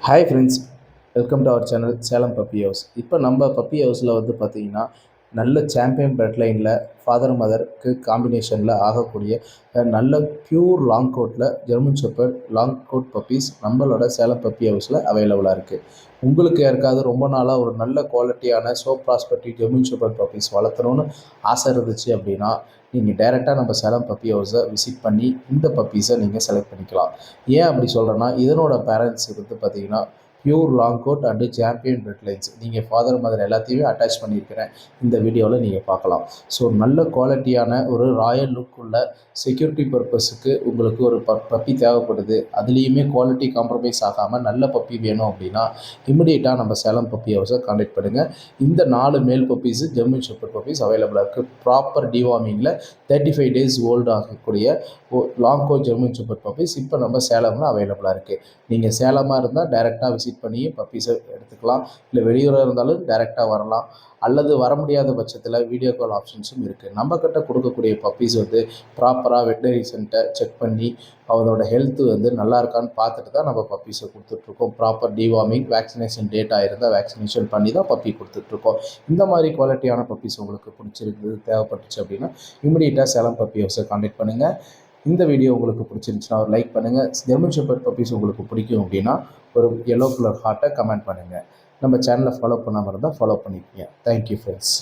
Hi friends, welcome to our channel Salem puppy house. இப்போ நம்ம puppy ஹவுஸில் பார்த்தீங்கன்னா நல்ல சாம்பியன் பிளட் லைனில் ஃபாதர் மதருக்கு காம்பினேஷனில் ஆகக்கூடிய நல்ல பியூர் லாங் கோட்டில் German shepherd long coat puppies நம்மளோட சேலம் பப்பி ஹவுஸில் அவைலபிளாக இருக்குது. உங்களுக்கு யாருக்காவது ரொம்ப நாளாக ஒரு நல்ல குவாலிட்டியான ப்ராஸ்பெக்டிவ் ஜெர்மன் ஷெப்பர்ட் பப்பீஸ் வளர்த்தணும்னு ஆசை இருந்துச்சு அப்படின்னா நீங்கள் டைரெக்டாக நம்ம சேலம் பப்பி ஹவுஸை விசிட் பண்ணி இந்த பப்பீஸை நீங்கள் செலக்ட் பண்ணிக்கலாம். ஏன் அப்படி சொல்கிறேன்னா, இதனோட பேரண்ட்ஸ் பார்த்தீங்கன்னா pure long coat and champion bread lines. நீங்கள் ஃபாதர் மதர் எல்லாத்தையுமே அட்டாச் பண்ணியிருக்கிறேன் இந்த வீடியோவில் நீங்கள் பார்க்கலாம். ஸோ நல்ல குவாலிட்டியான ஒரு ராயல் லுக் உள்ள செக்யூரிட்டி பர்பஸுக்கு உங்களுக்கு ஒரு பப்பி தேவைப்படுது, அதுலேயுமே குவாலிட்டி காம்ப்ரமைஸ் ஆகாமல் நல்ல பப்பி வேணும் அப்படின்னா இமிடியேட்டாக நம்ம சேலம் பப்பி ஹவுஸை கான்டாக்ட் பண்ணுங்கள். இந்த 4 மேல் பப்பீஸு ஜெர்மன் ஷெப்பர்ட் பப்பீஸ் அவைலபிளாக இருக்குது. ப்ராப்பர் டிவார்மிங்கில் 35 டேஸ் ஓல்டு ஆகக்கூடிய long coat German shepherd puppies இப்போ நம்ம சேலமில் அவைலபிளாக இருக்குது. நீங்கள் சேலமாக இருந்தால் டைரெக்டாக விசிட் பண்ணி பப்பீஸை எடுத்துக்கலாம். இல்லை வெளியூராக இருந்தாலும் டைரெக்டாக வரலாம். அல்லது வர முடியாத பட்சத்தில் வீடியோ கால் ஆப்ஷன்ஸும் இருக்குது. நம்மக்கிட்ட கொடுக்கக்கூடிய பப்பீஸ் ப்ராப்பராக வெட்டனரி சென்டர் செக் பண்ணி அவங்களோட ஹெல்த்து நல்லா இருக்கான்னு பார்த்துட்டு தான் நம்ம பப்பீஸை கொடுத்துட்ருக்கோம். ப்ராப்பர் டிவார்மிங் வேக்சினேஷன் டேட்டா இருந்தால் வேக்சினேஷன் பண்ணி தான் பப்பி கொடுத்துட்ருக்கோம். இந்த மாதிரி குவாலிட்டியான பப்பீஸ் உங்களுக்கு பிடிச்சிருக்குது தேவைப்பட்டுச்சு அப்படின்னா இமிடியேட்டாக சேலம் பப்பி ஹவுஸை கான்டாக்ட் பண்ணுங்கள். இந்த வீடியோ உங்களுக்கு பிடிச்சிருந்துச்சுன்னா ஒரு லைக் பண்ணுங்கள். ஜெர்மன் ஷெப்பர்ட் பப்பீஸ் உங்களுக்கு பிடிக்கும் அப்படின்னா ஒரு எல்லோ கலர் ஹார்ட்டை கமெண்ட் பண்ணுங்கள். நம்ம சேனலை ஃபாலோ பண்ணாமல் இருந்தால் ஃபாலோ பண்ணிக்கோங்க. Thank you friends.